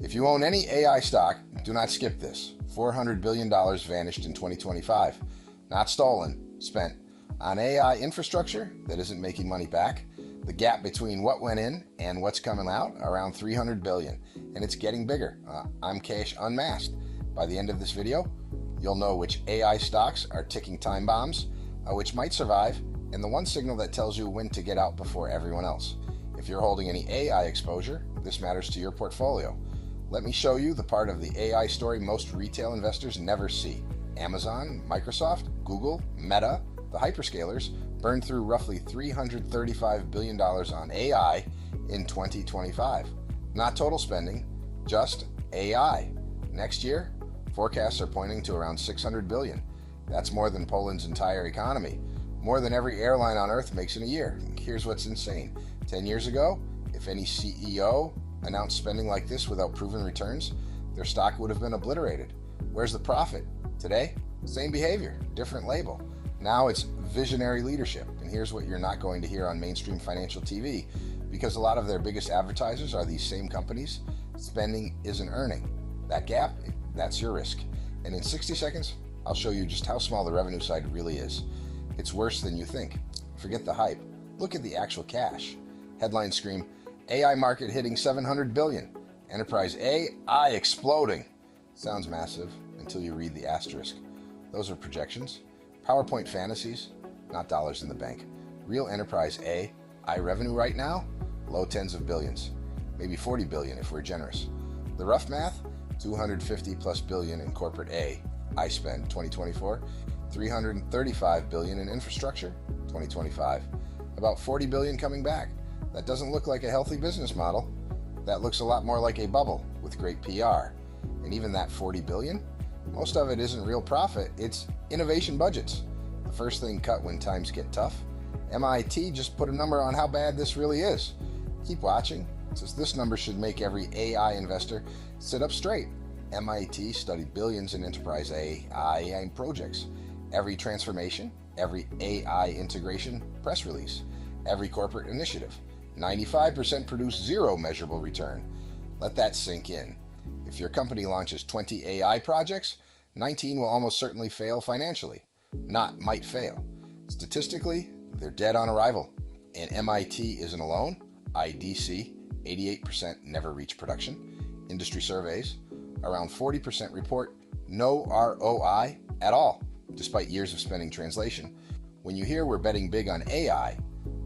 If you own any AI stock, do not skip this. $400 billion vanished in 2025. Not stolen, spent on AI infrastructure that isn't making money back. The gap between what went in and what's coming out, around $300 billion, and it's getting bigger. I'm Cash Unmasked. By the end of this video, you'll know which AI stocks are ticking time bombs, which might survive, and the one signal that tells you when to get out before everyone else. If you're holding any AI exposure, this matters to your portfolio. Let me show you the part of the AI story most retail investors never see. Amazon, Microsoft, Google, Meta, the Hyperscalers burned through roughly $335 billion on AI in 2025. Not total spending, just AI. Next year, forecasts are pointing to around $600 billion. That's more than Poland's entire economy. More than every airline on Earth makes in a year. Here's what's insane. 10 years ago, if any CEO announced spending like this without proven returns, their stock would have been obliterated. Where's the profit? Today, same behavior, different label. Now it's visionary leadership. And here's what you're not going to hear on mainstream financial TV, because a lot of their biggest advertisers are these same companies. Spending isn't earning. That gap, that's your risk. And in 60 seconds, I'll show you just how small the revenue side really is. It's worse than you think. Forget the hype. Look at the actual cash. Headlines scream, AI market hitting $700 billion. Enterprise AI exploding. Sounds massive until you read the asterisk. Those are projections. PowerPoint fantasies, not dollars in the bank. Real enterprise AI revenue right now, low tens of billions. Maybe 40 billion if we're generous. The rough math, 250 plus billion in corporate AI spend 2024, 335 billion in infrastructure 2025. About 40 billion coming back. That doesn't look like a healthy business model. That looks a lot more like a bubble with great PR. And even that 40 billion, most of it isn't real profit, it's innovation budgets. The first thing cut when times get tough. MIT just put a number on how bad this really is. Keep watching, since this number should make every AI investor sit up straight. MIT studied billions in enterprise AI projects. Every transformation, every AI integration press release, every corporate initiative. 95% produce zero measurable return. Let that sink in. If your company launches 20 AI projects, 19 will almost certainly fail financially. Not might fail. Statistically, they're dead on arrival. And MIT isn't alone. IDC, 88% never reach production. Industry surveys, around 40% report no ROI at all, despite years of spending translation. When you hear we're betting big on AI,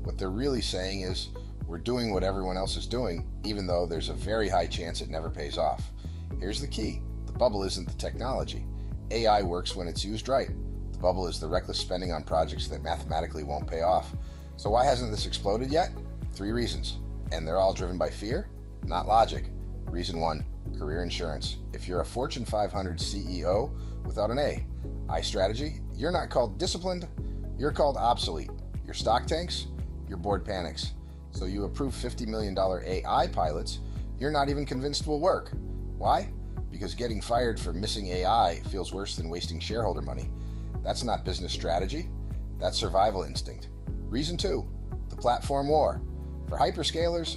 what they're really saying is we're doing what everyone else is doing, even though there's a very high chance it never pays off. Here's the key. The bubble isn't the technology. AI works when it's used right. The bubble is the reckless spending on projects that mathematically won't pay off. So why hasn't this exploded yet? 3 reasons. And they're all driven by fear, not logic. Reason 1, career insurance. If you're a Fortune 500 CEO without an AI strategy, you're not called disciplined, you're called obsolete. Your stock tanks, your board panics. So you approve $50 million AI pilots you're not even convinced will work. Why? Because getting fired for missing AI feels worse than wasting shareholder money. That's not business strategy. That's survival instinct. Reason 2, the platform war. For hyperscalers,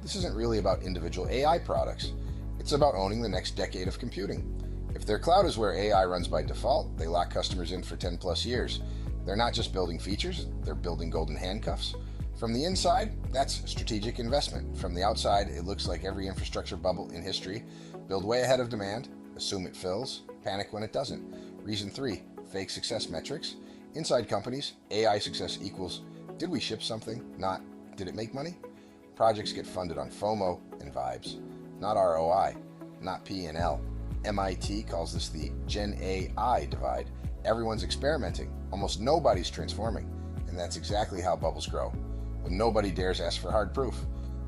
this isn't really about individual AI products. It's about owning the next decade of computing. If their cloud is where AI runs by default, they lock customers in for 10 plus years. They're not just building features, they're building golden handcuffs. From the inside, that's strategic investment. From the outside, it looks like every infrastructure bubble in history. Build way ahead of demand, assume it fills, panic when it doesn't. Reason 3, fake success metrics. Inside companies, AI success equals, did we ship something? Not, did it make money? Projects get funded on FOMO and vibes, not ROI, not P&L. MIT calls this the Gen AI divide. Everyone's experimenting, almost nobody's transforming, and that's exactly how bubbles grow, when nobody dares ask for hard proof.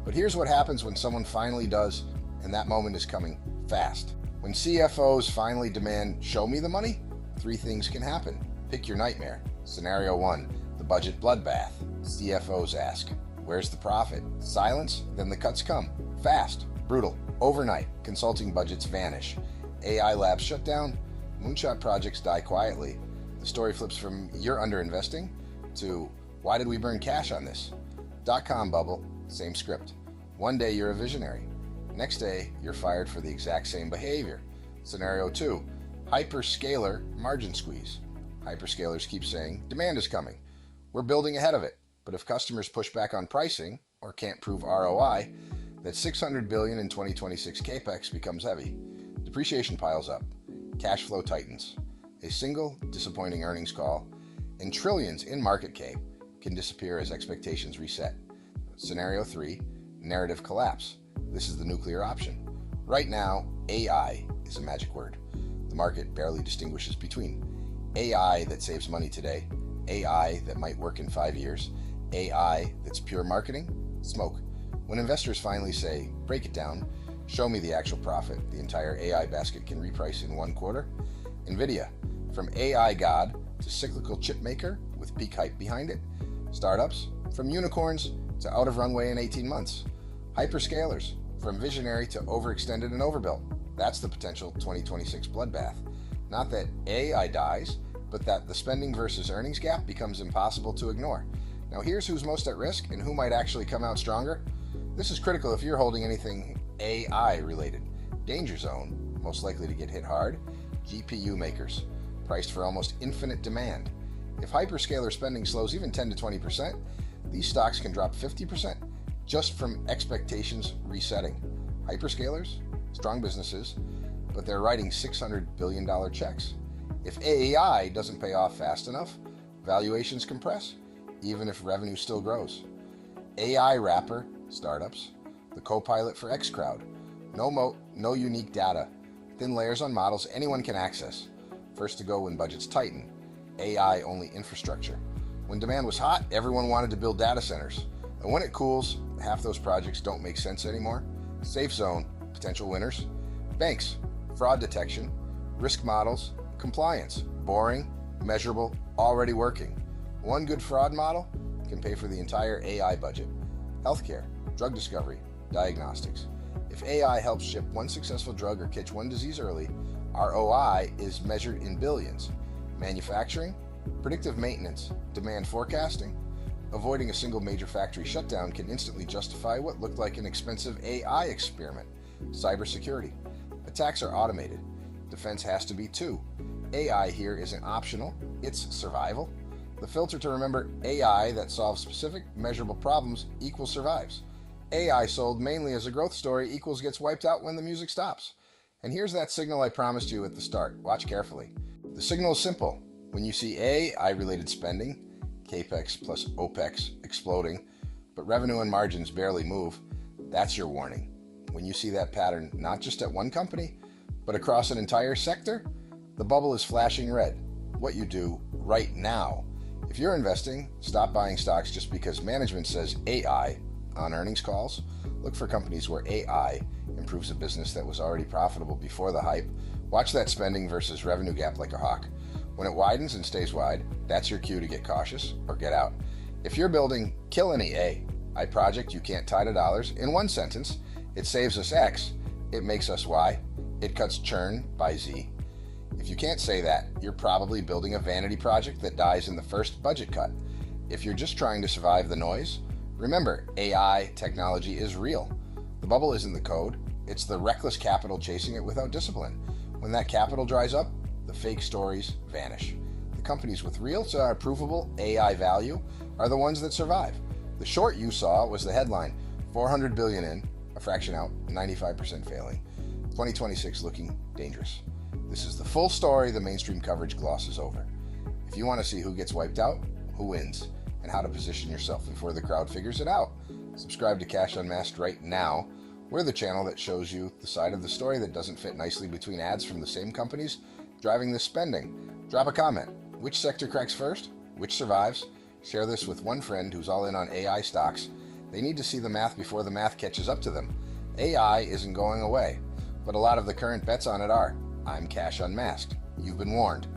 But here's what happens when someone finally does, and that moment is coming fast. When CFOs finally demand, show me the money, 3 things can happen. Pick your nightmare. Scenario 1, the budget bloodbath. CFOs ask, where's the profit? Silence, then the cuts come. Fast, brutal, overnight. Consulting budgets vanish. AI labs shut down. Moonshot projects die quietly. The story flips from you're underinvesting to why did we burn cash on this? .com bubble, same script. One day you're a visionary. Next day, you're fired for the exact same behavior. Scenario 2, Hyperscaler margin squeeze. Hyperscalers keep saying, demand is coming. We're building ahead of it. But if customers push back on pricing or can't prove ROI, that $600 billion in 2026 capex becomes heavy. Depreciation piles up. Cash flow tightens. A single disappointing earnings call and trillions in market cap can disappear as expectations reset. Scenario 3, narrative collapse. This is the nuclear option. Right now, AI is a magic word. The market barely distinguishes between AI that saves money today, AI that might work in 5 years, AI that's pure marketing, smoke. When investors finally say, break it down, show me the actual profit the entire AI basket can reprice in 1 quarter. NVIDIA, from AI god to cyclical chip maker with peak hype behind it. Startups, from unicorns to out of runway in 18 months. Hyperscalers, from visionary to overextended and overbuilt. That's the potential 2026 bloodbath. Not that AI dies, but that the spending versus earnings gap becomes impossible to ignore. Now here's who's most at risk and who might actually come out stronger. This is critical if you're holding anything AI related. Danger zone, most likely to get hit hard. GPU makers, priced for almost infinite demand. If hyperscaler spending slows even 10 to 20%, these stocks can drop 50% just from expectations resetting. Hyperscalers, strong businesses, but they're writing $600 billion checks. If AI doesn't pay off fast enough, valuations compress, even if revenue still grows. AI wrapper, startups, the co-pilot for X crowd. No moat, no unique data, thin layers on models anyone can access. First to go when budgets tighten. AI only infrastructure. When demand was hot, everyone wanted to build data centers. And when it cools, half those projects don't make sense anymore. Safe zone, potential winners. Banks, fraud detection, risk models, compliance, boring, measurable, already working. One good fraud model can pay for the entire AI budget. Healthcare, drug discovery, diagnostics. If AI helps ship one successful drug or catch one disease early, ROI is measured in billions. Manufacturing, predictive maintenance, demand forecasting. Avoiding a single major factory shutdown can instantly justify what looked like an expensive AI experiment. Cybersecurity. Attacks are automated. Defense has to be too. AI here isn't optional, it's survival. The filter to remember: AI that solves specific, measurable problems equals survives. AI sold mainly as a growth story equals gets wiped out when the music stops. And here's that signal I promised you at the start. Watch carefully. The signal is simple. When you see AI-related spending, capex plus opex exploding, but revenue and margins barely move, that's your warning. When you see that pattern, not just at one company, but across an entire sector, the bubble is flashing red. What you do right now. If you're investing, stop buying stocks just because management says AI on earnings calls. Look for companies where AI improves a business that was already profitable before the hype. Watch that spending versus revenue gap like a hawk. When it widens and stays wide, that's your cue to get cautious or get out. If you're building kill any AI project you can't tie to dollars in one sentence, it saves us X, it makes us Y, it cuts churn by Z. If you can't say that, you're probably building a vanity project that dies in the first budget cut. If you're just trying to survive the noise, remember, AI technology is real. The bubble isn't the code, it's the reckless capital chasing it without discipline. When that capital dries up, the fake stories vanish. The companies with real, provable AI value are the ones that survive. The short you saw was the headline, 400 billion in, a fraction out, 95% failing. 2026 looking dangerous. This is the full story the mainstream coverage glosses over. If you want to see who gets wiped out, who wins, and how to position yourself before the crowd figures it out, subscribe to Cash Unmasked right now. We're the channel that shows you the side of the story that doesn't fit nicely between ads from the same companies driving this spending. Drop a comment. Which sector cracks first? Which survives? Share this with one friend who's all in on AI stocks. They need to see the math before the math catches up to them. AI isn't going away, but a lot of the current bets on it are. I'm Cash Unmasked. You've been warned.